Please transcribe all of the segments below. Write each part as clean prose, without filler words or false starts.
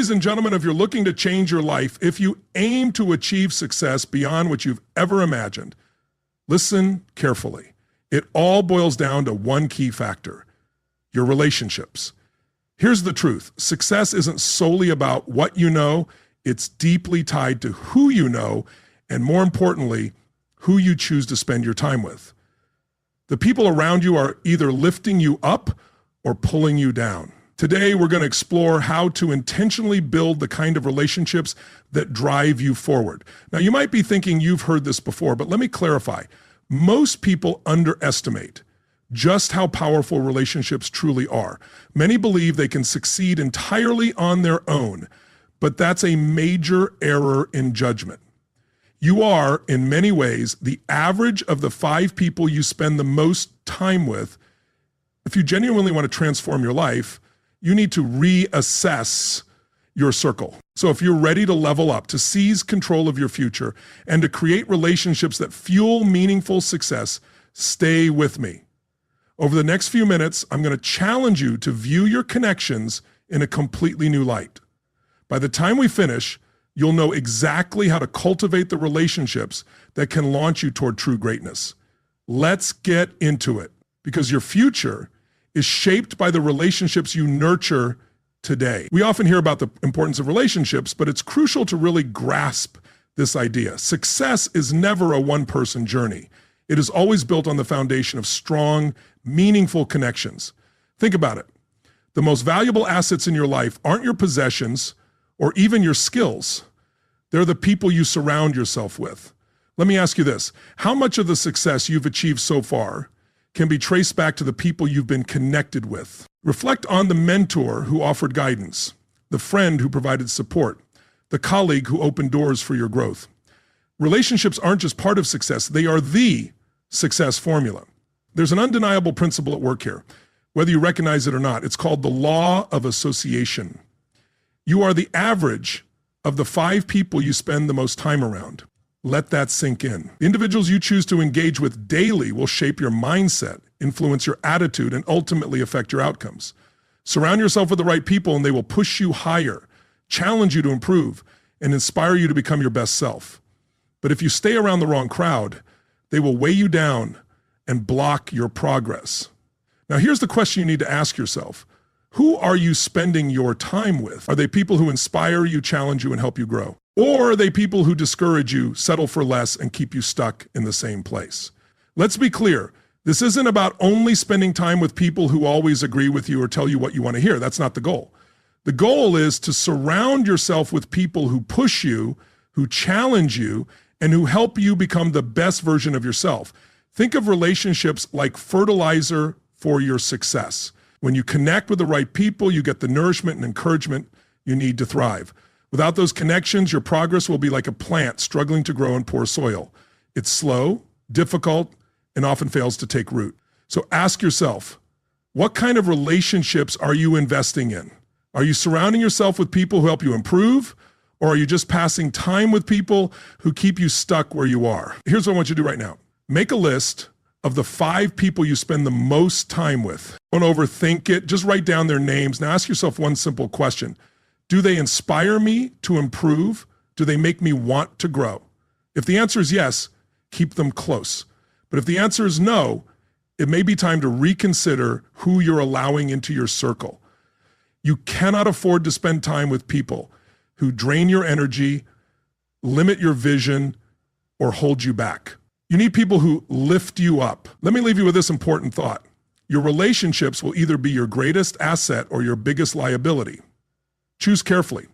Ladies and gentlemen, if you're looking to change your life, if you aim to achieve success beyond what you've ever imagined, listen carefully. It all boils down to one key factor: your relationships. Here's the truth. Success isn't solely about what you know. It's deeply tied to who you know, and more importantly, who you choose to spend your time with. The people around you are either lifting you up or pulling you down. Today, we're going to explore how to intentionally build the kind of relationships that drive you forward. Now, you might be thinking you've heard this before, but let me clarify. Most people underestimate just how powerful relationships truly are. Many believe they can succeed entirely on their own, but that's a major error in judgment. You are, in many ways, the average of the 5 people you spend the most time with. If you genuinely want to transform your life, you need to reassess your circle. So if you're ready to level up, to seize control of your future, and to create relationships that fuel meaningful success, stay with me. Over the next few minutes, I'm going to challenge you to view your connections in a completely new light. By the time we finish, you'll know exactly how to cultivate the relationships that can launch you toward true greatness. Let's get into it, because your future is shaped by the relationships you nurture today. We often hear about the importance of relationships, but it's crucial to really grasp this idea. Success is never a one-person journey. It is always built on the foundation of strong, meaningful connections. Think about it. The most valuable assets in your life aren't your possessions or even your skills. They're the people you surround yourself with. Let me ask you this. How much of the success you've achieved so far can be traced back to the people you've been connected with? Reflect on the mentor who offered guidance, the friend who provided support, the colleague who opened doors for your growth. Relationships aren't just part of success, they are the success formula. There's an undeniable principle at work here, whether you recognize it or not. It's called the law of association. You are the average of the 5 people you spend the most time around. Let that sink in. The individuals you choose to engage with daily will shape your mindset, influence your attitude, and ultimately affect your outcomes. Surround yourself with the right people and they will push you higher, challenge you to improve, and inspire you to become your best self. But if you stay around the wrong crowd, they will weigh you down and block your progress. Now, here's the question you need to ask yourself. Who are you spending your time with? Are they people who inspire you, challenge you, and help you grow? Or are they people who discourage you, settle for less, and keep you stuck in the same place? Let's be clear. This isn't about only spending time with people who always agree with you or tell you what you want to hear. That's not the goal. The goal is to surround yourself with people who push you, who challenge you, and who help you become the best version of yourself. Think of relationships like fertilizer for your success. When you connect with the right people, you get the nourishment and encouragement you need to thrive. Without those connections, your progress will be like a plant struggling to grow in poor soil. It's slow, difficult, and often fails to take root. So ask yourself, what kind of relationships are you investing in? Are you surrounding yourself with people who help you improve? Or are you just passing time with people who keep you stuck where you are? Here's what I want you to do right now. Make a list of the 5 people you spend the most time with. Don't overthink it. Just write down their names. Now ask yourself one simple question. Do they inspire me to improve? Do they make me want to grow? If the answer is yes, keep them close. But if the answer is no, it may be time to reconsider who you're allowing into your circle. You cannot afford to spend time with people who drain your energy, limit your vision, or hold you back. You need people who lift you up. Let me leave you with this important thought. Your relationships will either be your greatest asset or your biggest liability. Choose carefully.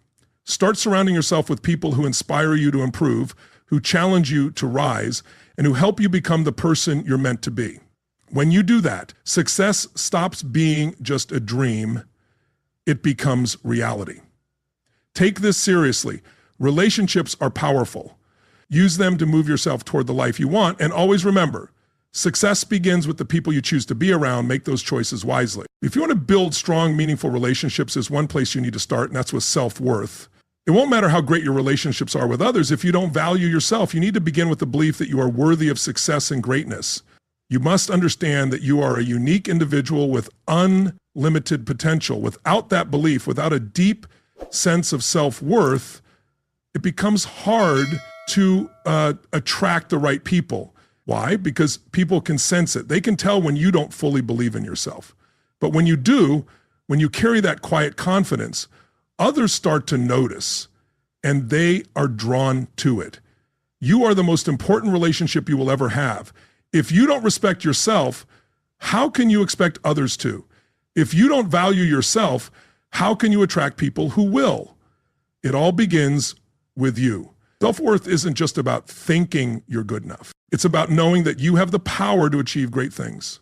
Start surrounding yourself with people who inspire you to improve, who challenge you to rise, and who help you become the person you're meant to be. When you do that, success stops being just a dream. It becomes reality. Take this seriously. Relationships are powerful. Use them to move yourself toward the life you want, and always remember, success begins with the people you choose to be around. Make those choices wisely. If you want to build strong, meaningful relationships, there's one place you need to start, and that's with self-worth. It won't matter how great your relationships are with others if you don't value yourself. You need to begin with the belief that you are worthy of success and greatness. You must understand that you are a unique individual with unlimited potential. Without that belief, without a deep sense of self-worth, it becomes hard to attract the right people. Why? Because people can sense it. They can tell when you don't fully believe in yourself. But when you do, when you carry that quiet confidence, others start to notice and they are drawn to it. You are the most important relationship you will ever have. If you don't respect yourself, how can you expect others to? If you don't value yourself, how can you attract people who will? It all begins with you. Self-worth isn't just about thinking you're good enough. It's about knowing that you have the power to achieve great things.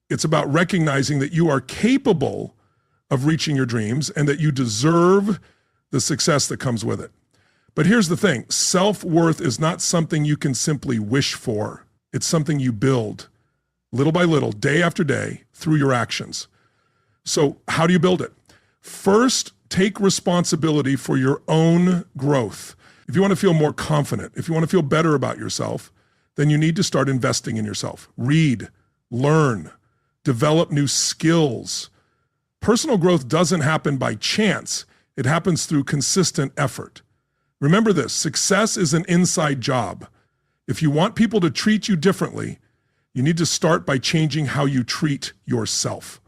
It's about recognizing that you are capable of reaching your dreams and that you deserve the success that comes with it. But here's the thing, self-worth is not something you can simply wish for. It's something you build little by little, day after day, through your actions. So how do you build it? First, take responsibility for your own growth. If you want to feel more confident, if you want to feel better about yourself, then you need to start investing in yourself. Read, learn, develop new skills. Personal growth doesn't happen by chance. It happens through consistent effort. Remember this, success is an inside job. If you want people to treat you differently, you need to start by changing how you treat yourself.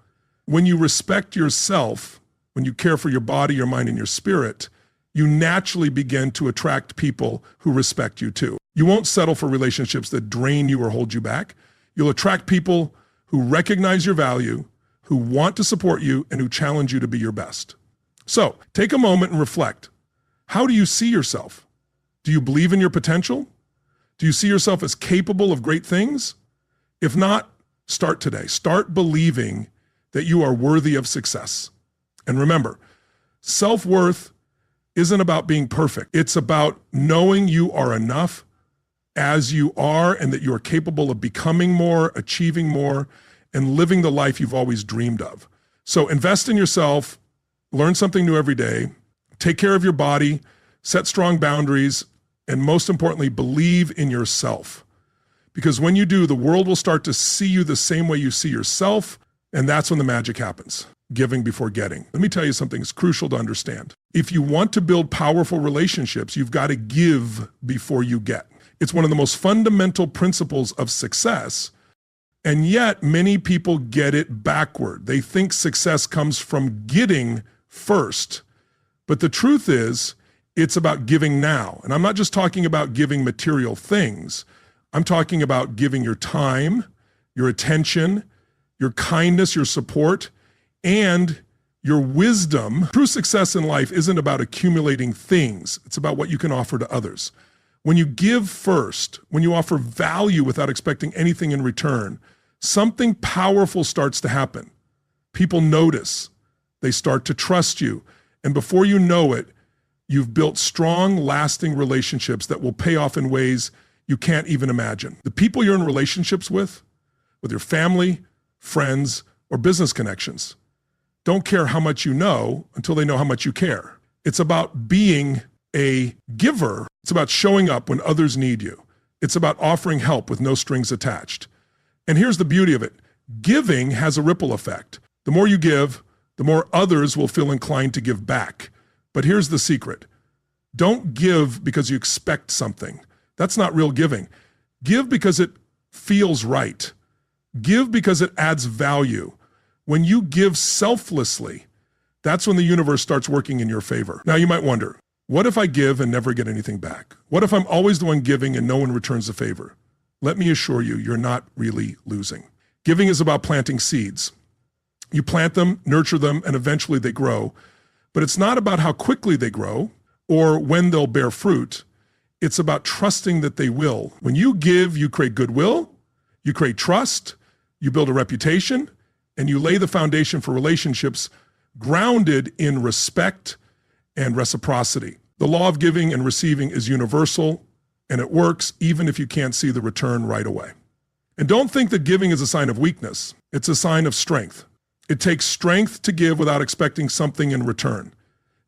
When you respect yourself, when you care for your body, your mind, and your spirit, you naturally begin to attract people who respect you too. You won't settle for relationships that drain you or hold you back. You'll attract people who recognize your value, who want to support you, and who challenge you to be your best. So take a moment and reflect. How do you see yourself? Do you believe in your potential? Do you see yourself as capable of great things? If not, start today. Start believing that you are worthy of success. And remember, self-worth isn't about being perfect. It's about knowing you are enough as you are and that you are capable of becoming more, achieving more, and living the life you've always dreamed of. So invest in yourself, learn something new every day, take care of your body, set strong boundaries, and most importantly, believe in yourself. Because when you do, the world will start to see you the same way you see yourself, and that's when the magic happens. Giving before getting. Let me tell you something that's crucial to understand. If you want to build powerful relationships, you've got to give before you get. It's one of the most fundamental principles of success, and yet many people get it backward. They think success comes from getting first, but the truth is, it's about giving now. And I'm not just talking about giving material things. I'm talking about giving your time, your attention, your kindness, your support, and your wisdom. True success in life isn't about accumulating things. It's about what you can offer to others. When you give first, when you offer value without expecting anything in return, something powerful starts to happen. People notice. They start to trust you. And before you know it, you've built strong, lasting relationships that will pay off in ways you can't even imagine. The people you're in relationships with your family, friends, or business connections, don't care how much you know until they know how much you care. It's about being a giver. It's about showing up when others need you. It's about offering help with no strings attached. And here's the beauty of it. Giving has a ripple effect. The more you give, the more others will feel inclined to give back. But here's the secret. Don't give because you expect something. That's not real giving. Give because it feels right. Give because it adds value. When you give selflessly, that's when the universe starts working in your favor. Now you might wonder, what if I give and never get anything back? What if I'm always the one giving and no one returns the favor? Let me assure you, you're not really losing. Giving is about planting seeds. You plant them, nurture them, and eventually they grow. But it's not about how quickly they grow or when they'll bear fruit. It's about trusting that they will. When you give, you create goodwill, you create trust, you build a reputation, and you lay the foundation for relationships grounded in respect and reciprocity. The law of giving and receiving is universal, and it works even if you can't see the return right away. And don't think that giving is a sign of weakness. It's a sign of strength. It takes strength to give without expecting something in return.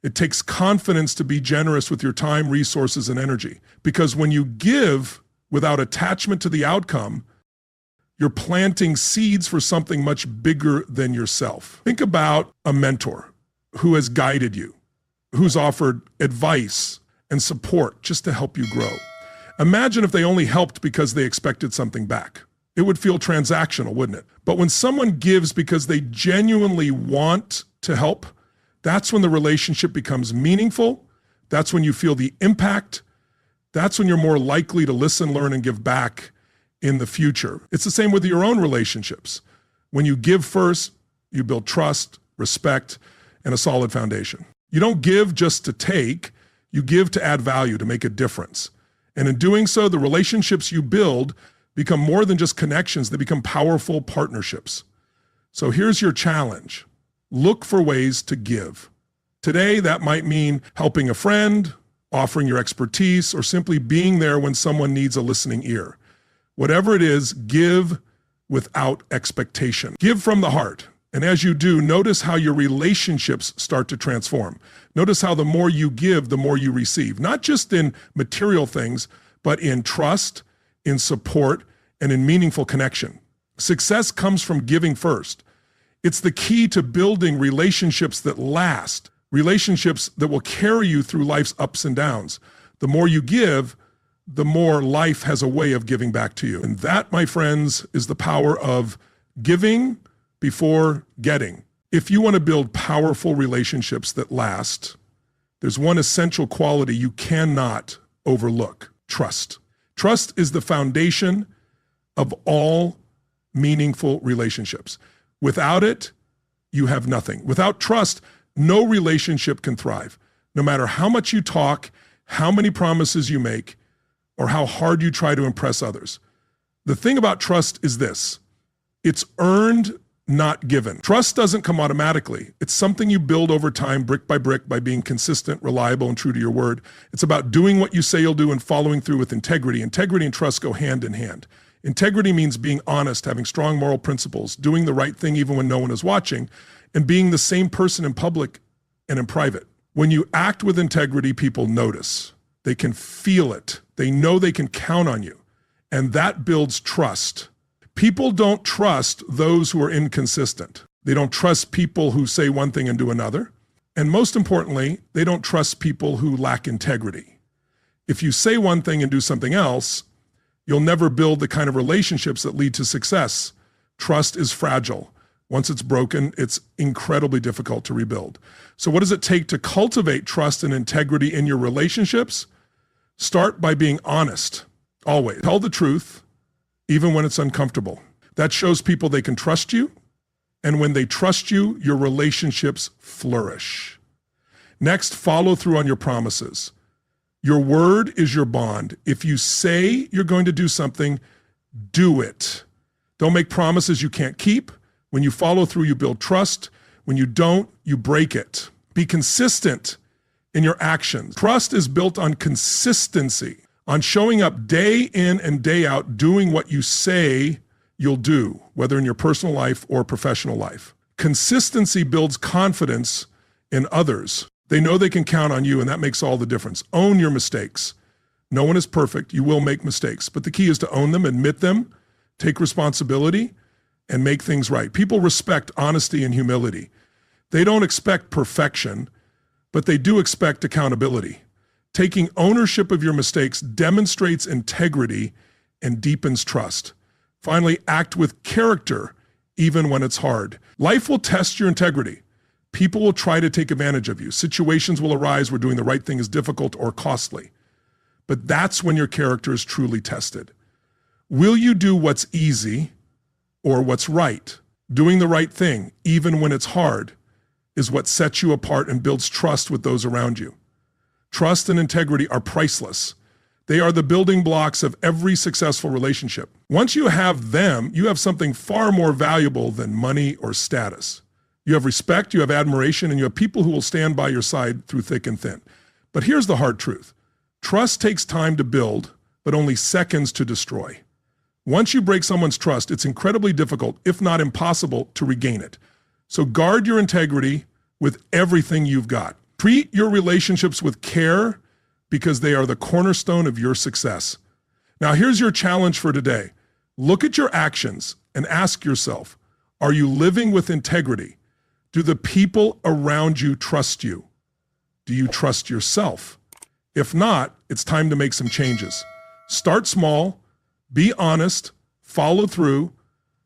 It takes confidence to be generous with your time, resources, and energy. Because when you give without attachment to the outcome, you're planting seeds for something much bigger than yourself. Think about a mentor who has guided you, who's offered advice and support just to help you grow. Imagine if they only helped because they expected something back. It would feel transactional, wouldn't it? But when someone gives because they genuinely want to help, that's when the relationship becomes meaningful. That's when you feel the impact. That's when you're more likely to listen, learn, and give back in the future. It's the same with your own relationships. When you give first, you build trust, respect, and a solid foundation. You don't give just to take, you give to add value, to make a difference. And in doing so, the relationships you build become more than just connections, they become powerful partnerships. So here's your challenge. Look for ways to give. Today, that might mean helping a friend, offering your expertise, or simply being there when someone needs a listening ear. Whatever it is, give without expectation. Give from the heart. And as you do, notice how your relationships start to transform. Notice how the more you give, the more you receive, not just in material things, but in trust, in support, and in meaningful connection. Success comes from giving first. It's the key to building relationships that last, relationships that will carry you through life's ups and downs. The more you give, the more life has a way of giving back to you. And that, my friends, is the power of giving before getting. If you want to build powerful relationships that last, there's one essential quality you cannot overlook: trust. Trust is the foundation of all meaningful relationships. Without it, you have nothing. Without trust, no relationship can thrive. No matter how much you talk, how many promises you make, or how hard you try to impress others. The thing about trust is this: it's earned, not given. Trust doesn't come automatically. It's something you build over time, brick by being consistent, reliable, and true to your word. It's about doing what you say you'll do and following through with integrity. Integrity and trust go hand in hand. Integrity means being honest, having strong moral principles, doing the right thing even when no one is watching, and being the same person in public and in private. When you act with integrity, people notice. They can feel it. They know they can count on you. And that builds trust. People don't trust those who are inconsistent. They don't trust people who say one thing and do another. And most importantly, they don't trust people who lack integrity. If you say one thing and do something else, you'll never build the kind of relationships that lead to success. Trust is fragile. Once it's broken, it's incredibly difficult to rebuild. So what does it take to cultivate trust and integrity in your relationships? Start by being honest. Always. Tell the truth, even when it's uncomfortable. That shows people they can trust you. And when they trust you, your relationships flourish. Next, follow through on your promises. Your word is your bond. If you say you're going to do something, do it. Don't make promises you can't keep. When you follow through, you build trust. When you don't, you break it. Be consistent in your actions. Trust is built on consistency, on showing up day in and day out, doing what you say you'll do, whether in your personal life or professional life. Consistency builds confidence in others. They know they can count on you, and that makes all the difference. Own your mistakes. No one is perfect. You will make mistakes, but the key is to own them, admit them, take responsibility, and make things right. People respect honesty and humility. They don't expect perfection, but they do expect accountability. Taking ownership of your mistakes demonstrates integrity and deepens trust. Finally, act with character, even when it's hard. Life will test your integrity. People will try to take advantage of you. Situations will arise where doing the right thing is difficult or costly. But that's when your character is truly tested. Will you do what's easy or what's right? Doing the right thing, even when it's hard, is what sets you apart and builds trust with those around you. Trust and integrity are priceless. They are the building blocks of every successful relationship. Once you have them, you have something far more valuable than money or status. You have respect, you have admiration, and you have people who will stand by your side through thick and thin. But here's the hard truth. Trust takes time to build, but only seconds to destroy. Once you break someone's trust, it's incredibly difficult, if not impossible, to regain it. So guard your integrity with everything you've got. Treat your relationships with care because they are the cornerstone of your success. Now, here's your challenge for today. Look at your actions and ask yourself, are you living with integrity? Do the people around you trust you? Do you trust yourself? If not, it's time to make some changes. Start small, be honest, follow through,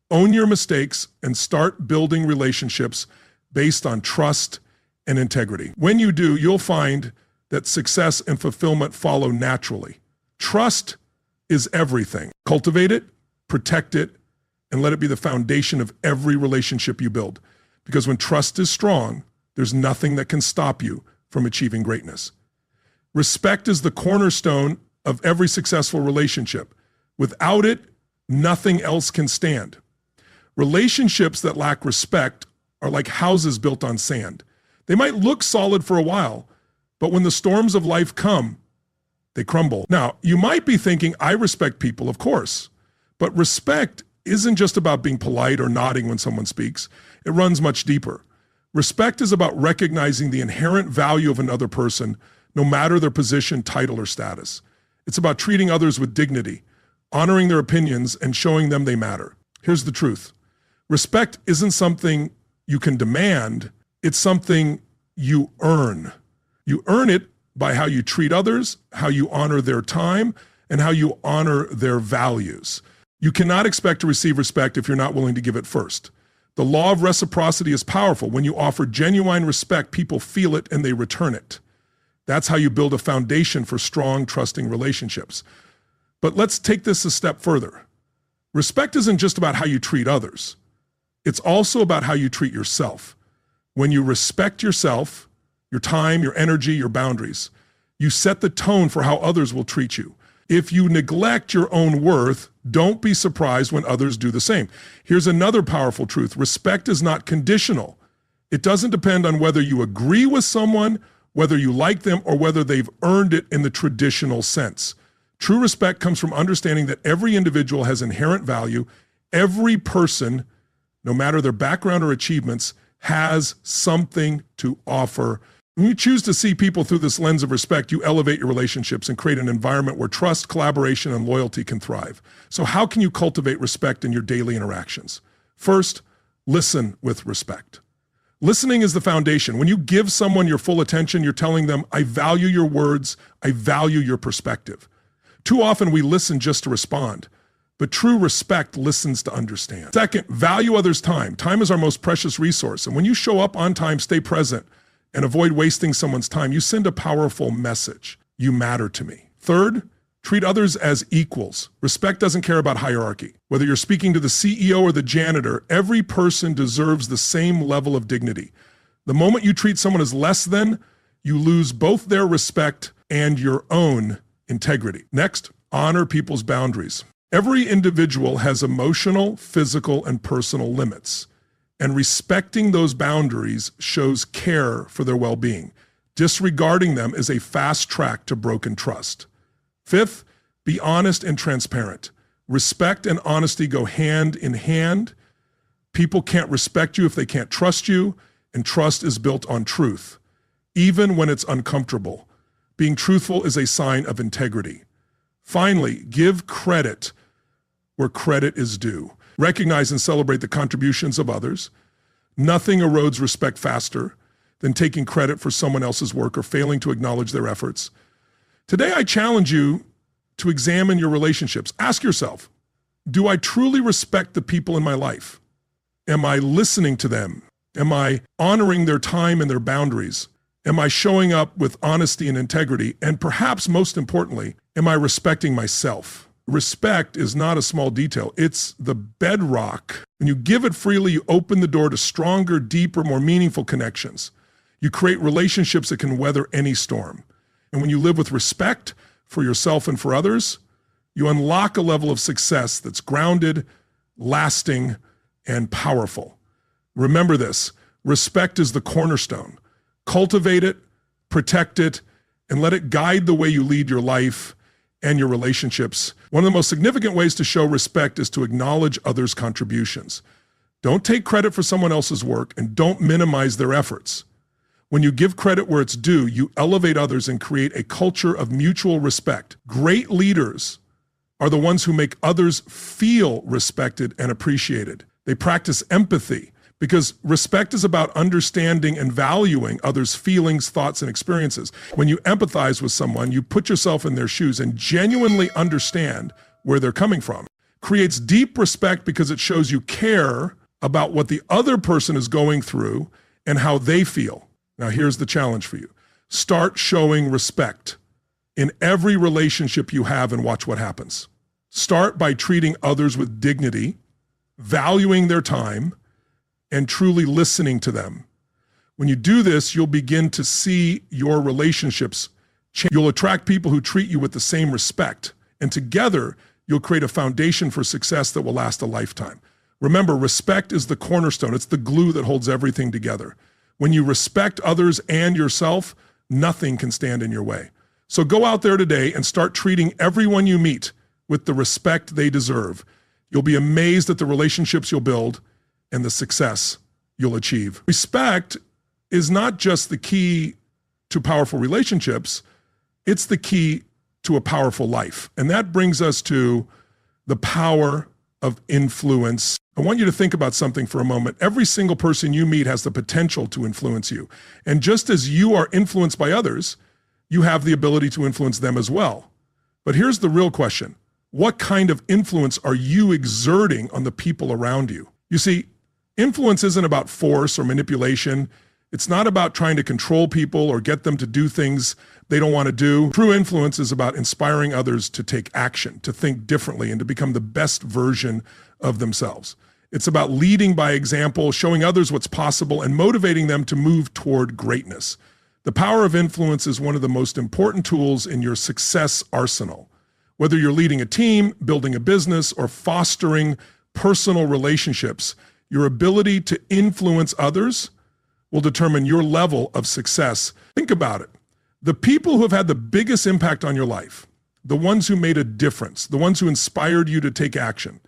own your mistakes, and start building relationships based on trust and integrity. When you do, you'll find that success and fulfillment follow naturally. Trust is everything. Cultivate it, protect it, and let it be the foundation of every relationship you build. Because when trust is strong, there's nothing that can stop you from achieving greatness. Respect is the cornerstone of every successful relationship. Without it, nothing else can stand. Relationships that lack respect are like houses built on sand. They might look solid for a while, but when the storms of life come, they crumble. Now, you might be thinking, I respect people, of course, but respect isn't just about being polite or nodding when someone speaks. It runs much deeper. Respect is about recognizing the inherent value of another person, no matter their position, title, or status. It's about treating others with dignity, honoring their opinions, and showing them they matter. Here's the truth. Respect isn't something you can demand. It's something you earn. You earn it by how you treat others, how you honor their time, and how you honor their values. You cannot expect to receive respect if you're not willing to give it first. The law of reciprocity is powerful. When you offer genuine respect, people feel it and they return it. That's how you build a foundation for strong, trusting relationships. But let's take this a step further. Respect isn't just about how you treat others. It's also about how you treat yourself. When you respect yourself, your time, your energy, your boundaries, you set the tone for how others will treat you. If you neglect your own worth, don't be surprised when others do the same. Here's another powerful truth. Respect is not conditional. It doesn't depend on whether you agree with someone, whether you like them, or whether they've earned it in the traditional sense. True respect comes from understanding that every individual has inherent value. Every person, no matter their background or achievements, has something to offer. When you choose to see people through this lens of respect, you elevate your relationships and create an environment where trust, collaboration, and loyalty can thrive. So how can you cultivate respect in your daily interactions? First, listen with respect. Listening is the foundation. When you give someone your full attention, you're telling them, I value your words, I value your perspective. Too often we listen just to respond, but true respect listens to understand. Second, value others' time. Time is our most precious resource, and when you show up on time, stay present, and avoid wasting someone's time, you send a powerful message. You matter to me. Third, treat others as equals. Respect doesn't care about hierarchy. Whether you're speaking to the CEO or the janitor, every person deserves the same level of dignity. The moment you treat someone as less than, you lose both their respect and your own integrity. Next, honor people's boundaries. Every individual has emotional, physical, and personal limits. And respecting those boundaries shows care for their well-being. Disregarding them is a fast track to broken trust. Fifth, be honest and transparent. Respect and honesty go hand in hand. People can't respect you if they can't trust you, and trust is built on truth, even when it's uncomfortable. Being truthful is a sign of integrity. Finally, give credit where credit is due. Recognize and celebrate the contributions of others. Nothing erodes respect faster than taking credit for someone else's work or failing to acknowledge their efforts. Today, I challenge you to examine your relationships. Ask yourself, do I truly respect the people in my life? Am I listening to them? Am I honoring their time and their boundaries? Am I showing up with honesty and integrity? And perhaps most importantly, am I respecting myself? Respect is not a small detail. It's the bedrock. When you give it freely, you open the door to stronger, deeper, more meaningful connections. You create relationships that can weather any storm. And when you live with respect for yourself and for others, you unlock a level of success that's grounded, lasting, and powerful. Remember this, respect is the cornerstone. Cultivate it, protect it, and let it guide the way you lead your life and your relationships. One of the most significant ways to show respect is to acknowledge others' contributions. Don't take credit for someone else's work and don't minimize their efforts. When you give credit where it's due, you elevate others and create a culture of mutual respect. Great leaders are the ones who make others feel respected and appreciated. They practice empathy, Because respect is about understanding and valuing others' feelings, thoughts, and experiences. When you empathize with someone, you put yourself in their shoes and genuinely understand where they're coming from. Creates deep respect because it shows you care about what the other person is going through and how they feel. Now, here's the challenge for you. Start showing respect in every relationship you have and watch what happens. Start by treating others with dignity, valuing their time, and truly listening to them. When you do this, you'll begin to see your relationships change. You'll attract people who treat you with the same respect, and together you'll create a foundation for success that will last a lifetime. Remember, respect is the cornerstone. It's the glue that holds everything together. When you respect others and yourself, nothing can stand in your way. So go out there today and start treating everyone you meet with the respect they deserve. You'll be amazed at the relationships you'll build and the success you'll achieve. Respect is not just the key to powerful relationships, it's the key to a powerful life. And that brings us to the power of influence. I want you to think about something for a moment. Every single person you meet has the potential to influence you. And just as you are influenced by others, you have the ability to influence them as well. But here's the real question. What kind of influence are you exerting on the people around you? You see, influence isn't about force or manipulation. It's not about trying to control people or get them to do things they don't want to do. True influence is about inspiring others to take action, to think differently, and to become the best version of themselves. It's about leading by example, showing others what's possible, and motivating them to move toward greatness. The power of influence is one of the most important tools in your success arsenal. Whether you're leading a team, building a business, or fostering personal relationships, your ability to influence others will determine your level of success. Think about it. The people who have had the biggest impact on your life, the ones who made a difference, the ones who inspired you to take action,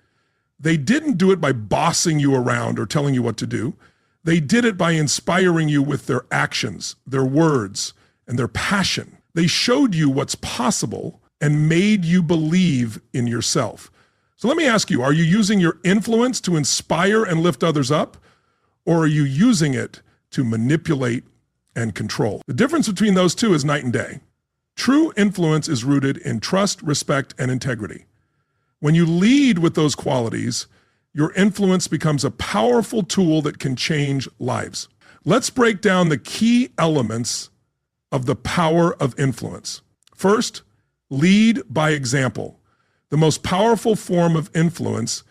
they didn't do it by bossing you around or telling you what to do. They did it by inspiring you with their actions, their words, and their passion. They showed you what's possible and made you believe in yourself. So let me ask you, are you using your influence to inspire and lift others up? Or are you using it to manipulate and control? The difference between those two is night and day. True influence is rooted in trust, respect, and integrity. When you lead with those qualities, your influence becomes a powerful tool that can change lives. Let's break down the key elements of the power of influence. First, lead by example. The most powerful form of influence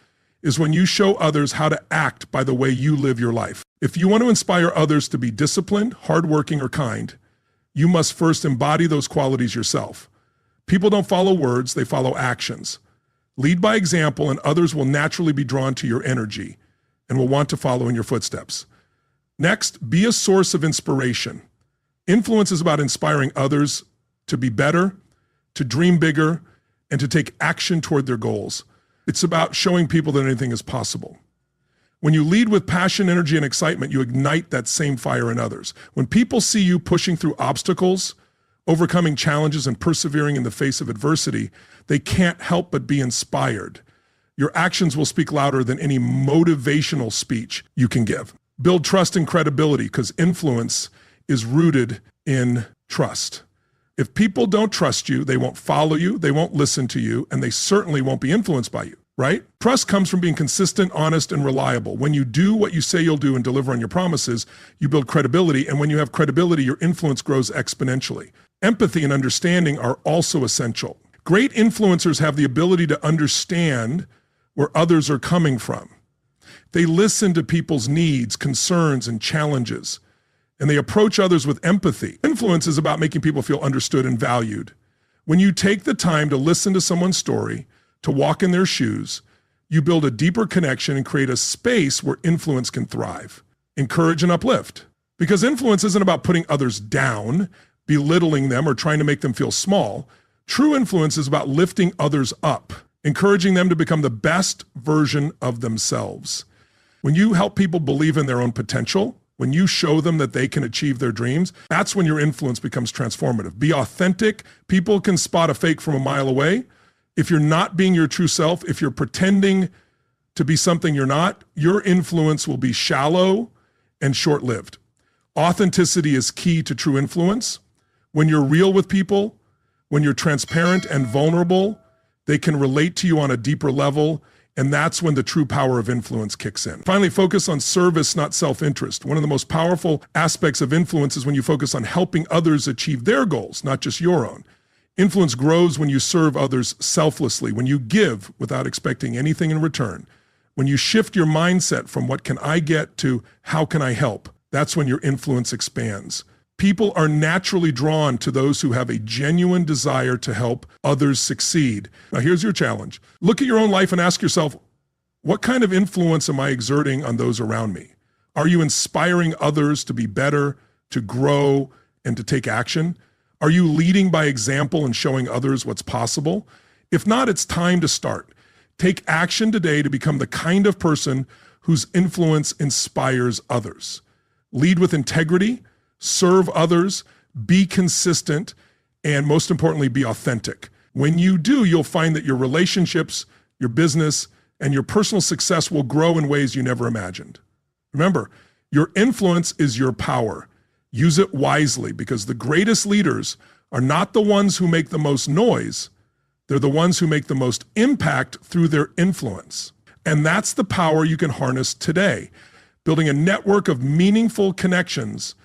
is when you show others how to act by the way you live your life. If you want to inspire others to be disciplined, hardworking, or kind, you must first embody those qualities yourself. People don't follow words, they follow actions. Lead by example, and others will naturally be drawn to your energy and will want to follow in your footsteps. Next, be a source of inspiration. Influence is about inspiring others to be better, to dream bigger, and to take action toward their goals. It's about showing people that anything is possible. When you lead with passion, energy, and excitement, you ignite that same fire in others. When people see you pushing through obstacles, overcoming challenges, and persevering in the face of adversity, they can't help but be inspired. Your actions will speak louder than any motivational speech you can give. Build trust and credibility, because influence is rooted in trust. If people don't trust you, they won't follow you, they won't listen to you, and they certainly won't be influenced by you, right? Trust comes from being consistent, honest, and reliable. When you do what you say you'll do and deliver on your promises, you build credibility, and when you have credibility, your influence grows exponentially. Empathy and understanding are also essential. Great influencers have the ability to understand where others are coming from. They listen to people's needs, concerns, and challenges, and they approach others with empathy. Influence is about making people feel understood and valued. When you take the time to listen to someone's story, to walk in their shoes, you build a deeper connection and create a space where influence can thrive. Encourage and uplift. Because influence isn't about putting others down, belittling them, or trying to make them feel small. True influence is about lifting others up, encouraging them to become the best version of themselves. When you help people believe in their own potential, when you show them that they can achieve their dreams, that's when your influence becomes transformative. Be authentic. People can spot a fake from a mile away. If you're not being your true self, if you're pretending to be something you're not, your influence will be shallow and short-lived. Authenticity is key to true influence. When you're real with people, when you're transparent and vulnerable, they can relate to you on a deeper level, and that's when the true power of influence kicks in. Finally, focus on service, not self-interest. One of the most powerful aspects of influence is when you focus on helping others achieve their goals, not just your own. Influence grows when you serve others selflessly, when you give without expecting anything in return. When you shift your mindset from what can I get to how can I help, that's when your influence expands. People are naturally drawn to those who have a genuine desire to help others succeed. Now, here's your challenge. Look at your own life and ask yourself, what kind of influence am I exerting on those around me? Are you inspiring others to be better, to grow, and to take action? Are you leading by example and showing others what's possible? If not, it's time to start. Take action today to become the kind of person whose influence inspires others. Lead with integrity, serve others, be consistent, and most importantly, be authentic. When you do, you'll find that your relationships, your business, and your personal success will grow in ways you never imagined. Remember, your influence is your power. Use it wisely, because the greatest leaders are not the ones who make the most noise. They're the ones who make the most impact through their influence. And that's the power you can harness today. Building a network of meaningful connections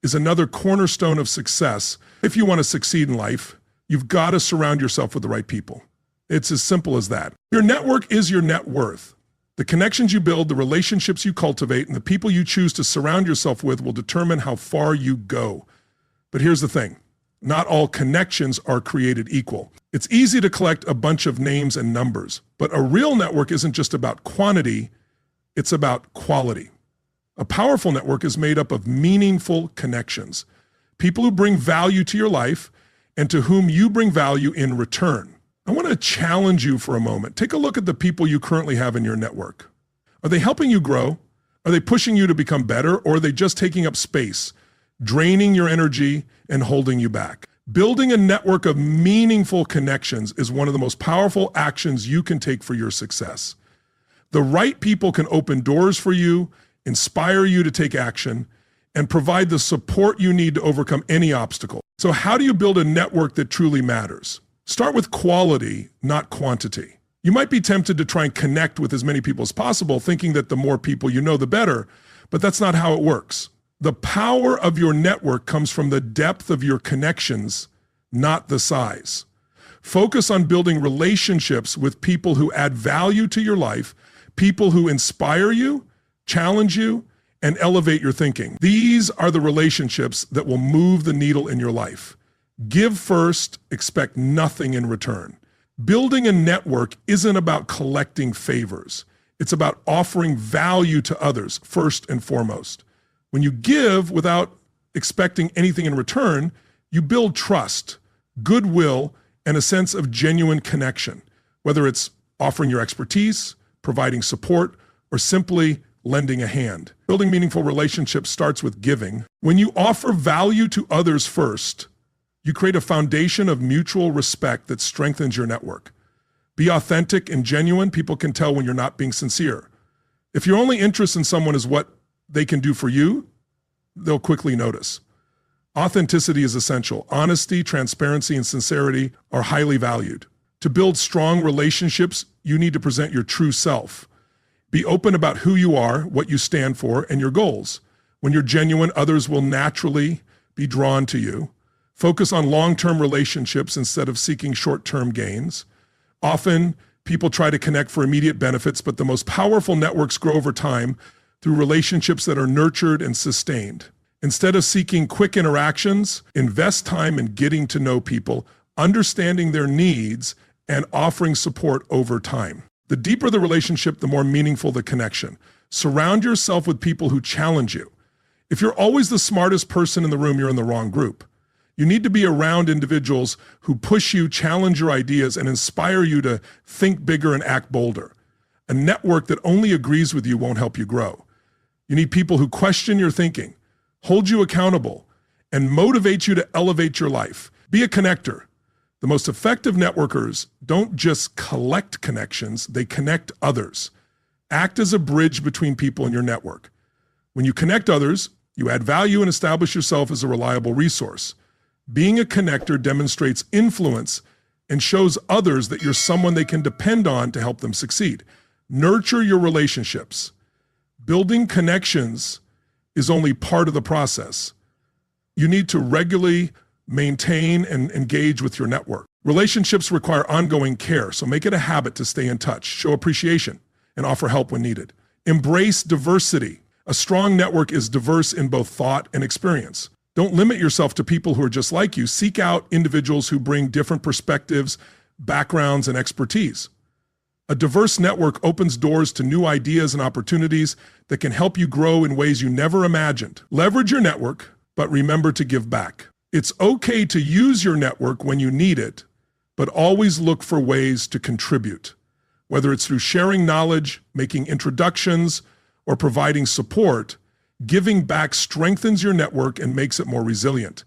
is another cornerstone of success. If you want to succeed in life, you've got to surround yourself with the right people. It's as simple as that. Your network is your net worth. The connections you build, the relationships you cultivate, and the people you choose to surround yourself with will determine how far you go. But here's the thing. Not all connections are created equal. It's easy to collect a bunch of names and numbers, but a real network isn't just about quantity, it's about quality. A powerful network is made up of meaningful connections, people who bring value to your life and to whom you bring value in return. I want to challenge you for a moment. Take a look at the people you currently have in your network. Are they helping you grow? Are they pushing you to become better? Or are they just taking up space, draining your energy and holding you back? Building a network of meaningful connections is one of the most powerful actions you can take for your success. The right people can open doors for you, inspire you to take action, and provide the support you need to overcome any obstacle. So how do you build a network that truly matters? Start with quality, not quantity. You might be tempted to try and connect with as many people as possible, thinking that the more people you know, the better, but that's not how it works. The power of your network comes from the depth of your connections, not the size. Focus on building relationships with people who add value to your life, people who inspire you, challenge you, and elevate your thinking. These are the relationships that will move the needle in your life. Give first, expect nothing in return. Building a network isn't about collecting favors. It's about offering value to others first and foremost. When you give without expecting anything in return, you build trust, goodwill, and a sense of genuine connection, whether it's offering your expertise, providing support, or simply lending a hand. Building meaningful relationships starts with giving. When you offer value to others first, you create a foundation of mutual respect that strengthens your network. Be authentic and genuine. People can tell when you're not being sincere. If your only interest in someone is what they can do for you, they'll quickly notice. Authenticity is essential. Honesty, transparency, and sincerity are highly valued. To build strong relationships, you need to present your true self. Be open about who you are, what you stand for, and your goals. When you're genuine, others will naturally be drawn to you. Focus on long-term relationships instead of seeking short-term gains. Often, people try to connect for immediate benefits, but the most powerful networks grow over time through relationships that are nurtured and sustained. Instead of seeking quick interactions, invest time in getting to know people, understanding their needs, and offering support over time. The deeper the relationship, the more meaningful the connection. Surround yourself with people who challenge you. If you're always the smartest person in the room, you're in the wrong group. You need to be around individuals who push you, challenge your ideas, and inspire you to think bigger and act bolder. A network that only agrees with you won't help you grow. You need people who question your thinking, hold you accountable, and motivate you to elevate your life. Be a connector. The most effective networkers don't just collect connections, they connect others. Act as a bridge between people in your network. When you connect others, you add value and establish yourself as a reliable resource. Being a connector demonstrates influence and shows others that you're someone they can depend on to help them succeed. Nurture your relationships. Building connections is only part of the process. You need to regularly maintain and engage with your network. Relationships require ongoing care, so make it a habit to stay in touch, show appreciation, and offer help when needed. Embrace diversity. A strong network is diverse in both thought and experience. Don't limit yourself to people who are just like you. Seek out individuals who bring different perspectives, backgrounds, and expertise. A diverse network opens doors to new ideas and opportunities that can help you grow in ways you never imagined. Leverage your network, but remember to give back. It's okay to use your network when you need it, but always look for ways to contribute. Whether it's through sharing knowledge, making introductions, or providing support, giving back strengthens your network and makes it more resilient.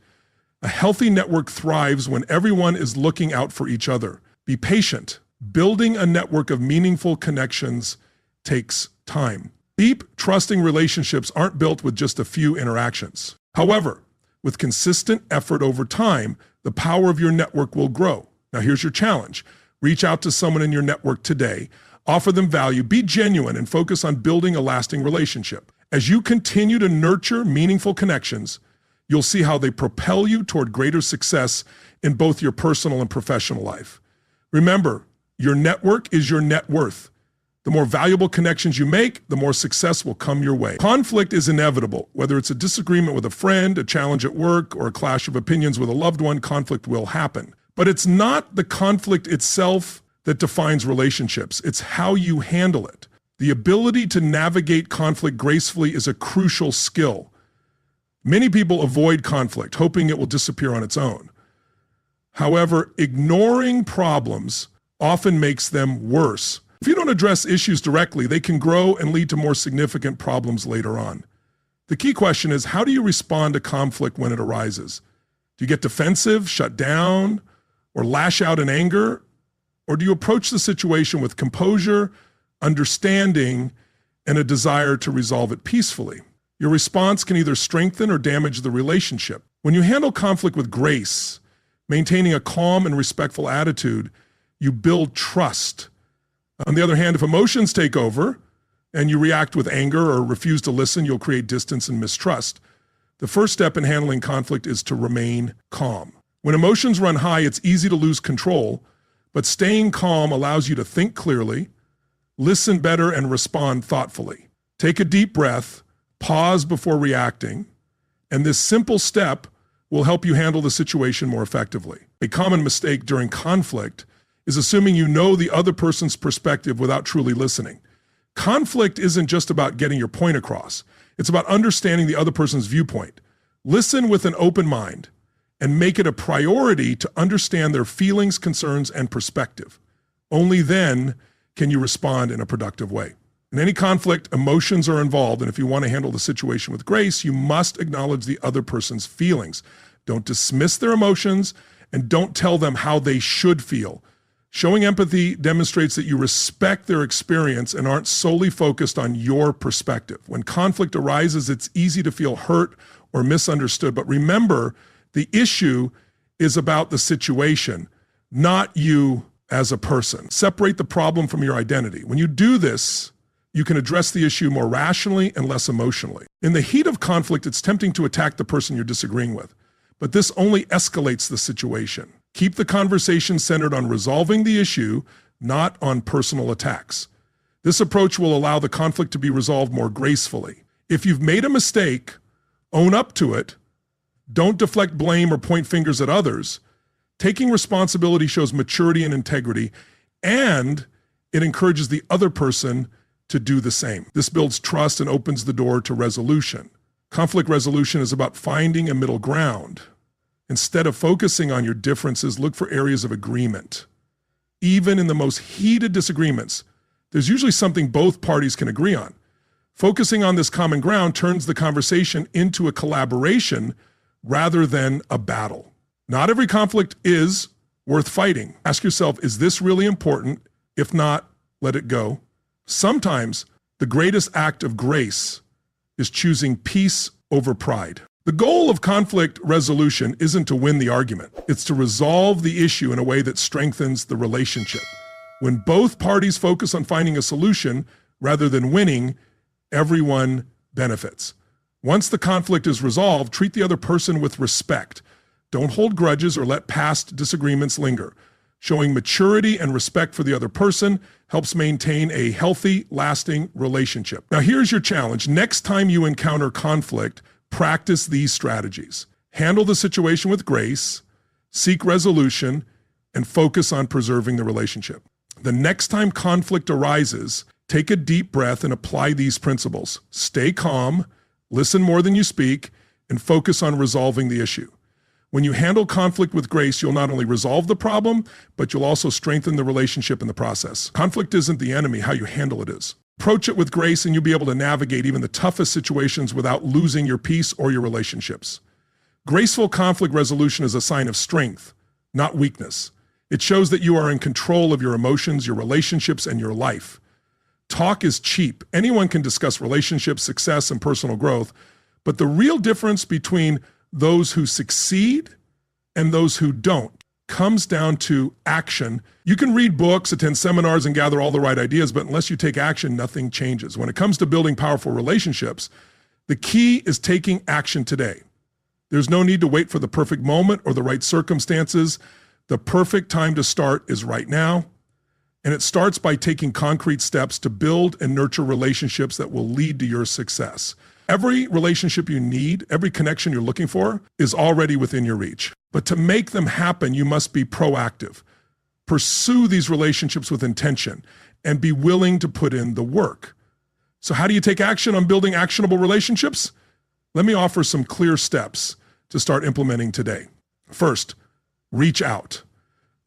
A healthy network thrives when everyone is looking out for each other. Be patient. Building a network of meaningful connections takes time. Deep, trusting relationships aren't built with just a few interactions. However, with consistent effort over time, the power of your network will grow. Now here's your challenge. Reach out to someone in your network today. Offer them value, be genuine, and focus on building a lasting relationship. As you continue to nurture meaningful connections, you'll see how they propel you toward greater success in both your personal and professional life. Remember, your network is your net worth. The more valuable connections you make, the more success will come your way. Conflict is inevitable. Whether it's a disagreement with a friend, a challenge at work, or a clash of opinions with a loved one, conflict will happen. But it's not the conflict itself that defines relationships. It's how you handle it. The ability to navigate conflict gracefully is a crucial skill. Many people avoid conflict, hoping it will disappear on its own. However, ignoring problems often makes them worse. If you don't address issues directly, they can grow and lead to more significant problems later on. The key question is, how do you respond to conflict when it arises? Do you get defensive, shut down, or lash out in anger? Or do you approach the situation with composure, understanding, and a desire to resolve it peacefully? Your response can either strengthen or damage the relationship. When you handle conflict with grace, maintaining a calm and respectful attitude, you build trust. On the other hand, if emotions take over and you react with anger or refuse to listen, you'll create distance and mistrust. The first step in handling conflict is to remain calm. When emotions run high, it's easy to lose control, but staying calm allows you to think clearly, listen better, and respond thoughtfully. Take a deep breath, pause before reacting, and this simple step will help you handle the situation more effectively. A common mistake during conflict is assuming you know the other person's perspective without truly listening. Conflict isn't just about getting your point across. It's about understanding the other person's viewpoint. Listen with an open mind and make it a priority to understand their feelings, concerns, and perspective. Only then can you respond in a productive way. In any conflict, emotions are involved, and if you want to handle the situation with grace, you must acknowledge the other person's feelings. Don't dismiss their emotions, and don't tell them how they should feel. Showing empathy demonstrates that you respect their experience and aren't solely focused on your perspective. When conflict arises, it's easy to feel hurt or misunderstood, but remember, the issue is about the situation, not you as a person. Separate the problem from your identity. When you do this, you can address the issue more rationally and less emotionally. In the heat of conflict, it's tempting to attack the person you're disagreeing with, but this only escalates the situation. Keep the conversation centered on resolving the issue, not on personal attacks. This approach will allow the conflict to be resolved more gracefully. If you've made a mistake, own up to it. Don't deflect blame or point fingers at others. Taking responsibility shows maturity and integrity, and it encourages the other person to do the same. This builds trust and opens the door to resolution. Conflict resolution is about finding a middle ground. Instead of focusing on your differences, look for areas of agreement. Even in the most heated disagreements, there's usually something both parties can agree on. Focusing on this common ground turns the conversation into a collaboration rather than a battle. Not every conflict is worth fighting. Ask yourself, is this really important? If not, let it go. Sometimes the greatest act of grace is choosing peace over pride. The goal of conflict resolution isn't to win the argument. It's to resolve the issue in a way that strengthens the relationship. When both parties focus on finding a solution rather than winning, everyone benefits. Once the conflict is resolved, treat the other person with respect. Don't hold grudges or let past disagreements linger. Showing maturity and respect for the other person helps maintain a healthy, lasting relationship. Now, here's your challenge. Next time you encounter conflict, practice these strategies. Handle the situation with grace, seek resolution, and focus on preserving the relationship. The next time conflict arises, take a deep breath and apply these principles. Stay calm, listen more than you speak, and focus on resolving the issue. When you handle conflict with grace, you'll not only resolve the problem, but you'll also strengthen the relationship in the process. Conflict isn't the enemy, how you handle it is. Approach it with grace and you'll be able to navigate even the toughest situations without losing your peace or your relationships. Graceful conflict resolution is a sign of strength, not weakness. It shows that you are in control of your emotions, your relationships, and your life. Talk is cheap. Anyone can discuss relationships, success, and personal growth, but the real difference between those who succeed and those who don't comes down to action. You can read books, attend seminars, and gather all the right ideas, but unless you take action, nothing changes. When it comes to building powerful relationships, the key is taking action today. There's no need to wait for the perfect moment or the right circumstances. The perfect time to start is right now. And it starts by taking concrete steps to build and nurture relationships that will lead to your success. Every relationship you need, every connection you're looking for is already within your reach. But to make them happen, you must be proactive. Pursue these relationships with intention and be willing to put in the work. So how do you take action on building actionable relationships? Let me offer some clear steps to start implementing today. First, reach out.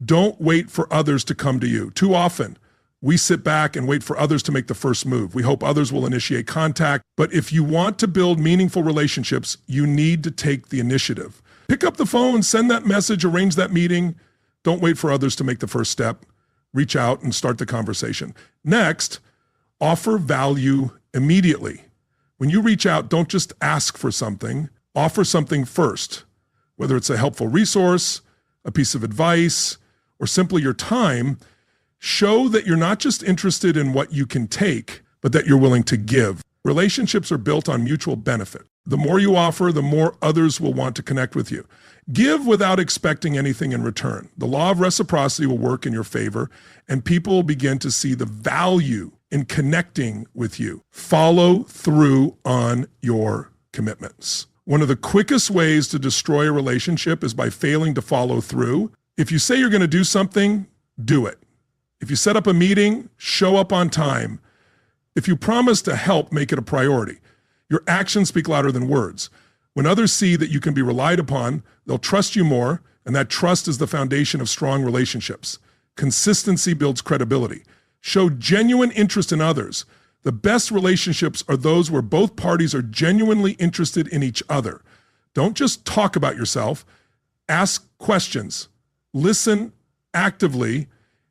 Don't wait for others to come to you. Too often, we sit back and wait for others to make the first move. We hope others will initiate contact. But if you want to build meaningful relationships, you need to take the initiative. Pick up the phone, send that message, arrange that meeting. Don't wait for others to make the first step. Reach out and start the conversation. Next, offer value immediately. When you reach out, don't just ask for something, offer something first. Whether it's a helpful resource, a piece of advice, or simply your time, show that you're not just interested in what you can take, but that you're willing to give. Relationships are built on mutual benefit. The more you offer, the more others will want to connect with you. Give without expecting anything in return. The law of reciprocity will work in your favor, and people will begin to see the value in connecting with you. Follow through on your commitments. One of the quickest ways to destroy a relationship is by failing to follow through. If you say you're going to do something, do it. If you set up a meeting, show up on time. If you promise to help, make it a priority. Your actions speak louder than words. When others see that you can be relied upon, they'll trust you more, and that trust is the foundation of strong relationships. Consistency builds credibility. Show genuine interest in others. The best relationships are those where both parties are genuinely interested in each other. Don't just talk about yourself. Ask questions. Listen actively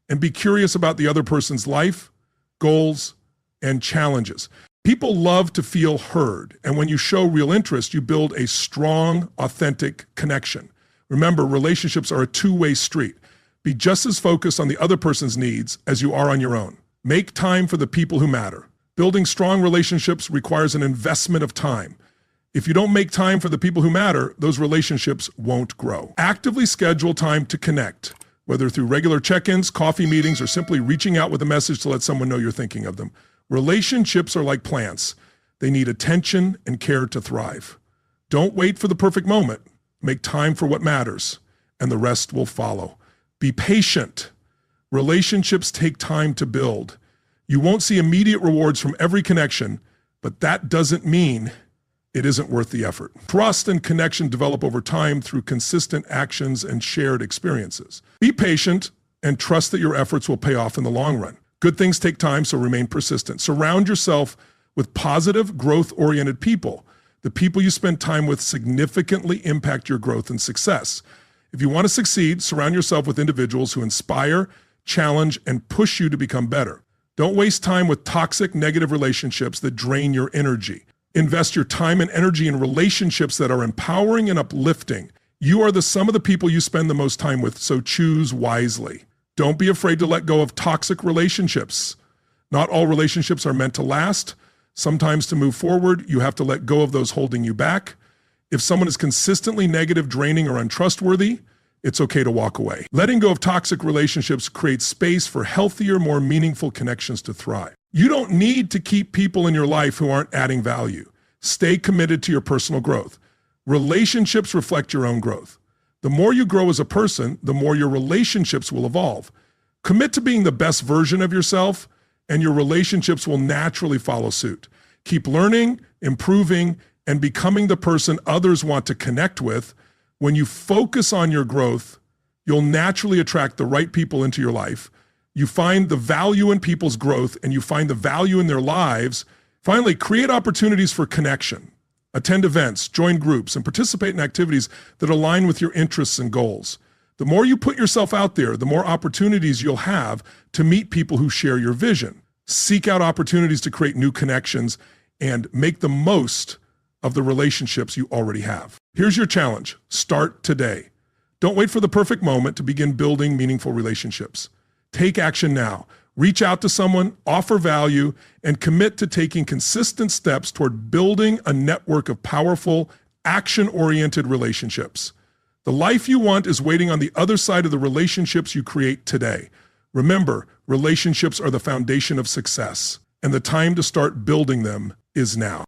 and be curious about the other person's life, goals, and challenges. People love to feel heard, and when you show real interest, you build a strong, authentic connection. Remember, relationships are a two-way street. Be just as focused on the other person's needs as you are on your own. Make time for the people who matter. Building strong relationships requires an investment of time. If you don't make time for the people who matter, those relationships won't grow. Actively schedule time to connect, whether through regular check-ins, coffee meetings, or simply reaching out with a message to let someone know you're thinking of them. Relationships are like plants. They need attention and care to thrive. Don't wait for the perfect moment. Make time for what matters, and the rest will follow. Be patient. Relationships take time to build. You won't see immediate rewards from every connection, but that doesn't mean it isn't worth the effort. Trust and connection develop over time through consistent actions and shared experiences. Be patient and trust that your efforts will pay off in the long run. Good things take time, so remain persistent. Surround yourself with positive, growth-oriented people. The people you spend time with significantly impact your growth and success. If you want to succeed, surround yourself with individuals who inspire, challenge, and push you to become better. Don't waste time with toxic, negative relationships that drain your energy. Invest your time and energy in relationships that are empowering and uplifting. You are the sum of the people you spend the most time with, so choose wisely. Don't be afraid to let go of toxic relationships. Not all relationships are meant to last. Sometimes to move forward, you have to let go of those holding you back. If someone is consistently negative, draining, or untrustworthy, it's okay to walk away. Letting go of toxic relationships creates space for healthier, more meaningful connections to thrive. You don't need to keep people in your life who aren't adding value. Stay committed to your personal growth. Relationships reflect your own growth. The more you grow as a person, the more your relationships will evolve. Commit to being the best version of yourself, and your relationships will naturally follow suit. Keep learning, improving, and becoming the person others want to connect with. When you focus on your growth, you'll naturally attract the right people into your life. You find the value in people's growth and you find the value in their lives. Finally, create opportunities for connection. Attend events, join groups, and participate in activities that align with your interests and goals. The more you put yourself out there, the more opportunities you'll have to meet people who share your vision. Seek out opportunities to create new connections and make the most of the relationships you already have. Here's your challenge. Start today. Don't wait for the perfect moment to begin building meaningful relationships. Take action now. Reach out to someone, offer value, and commit to taking consistent steps toward building a network of powerful, action-oriented relationships. The life you want is waiting on the other side of the relationships you create today. Remember, relationships are the foundation of success, and the time to start building them is now.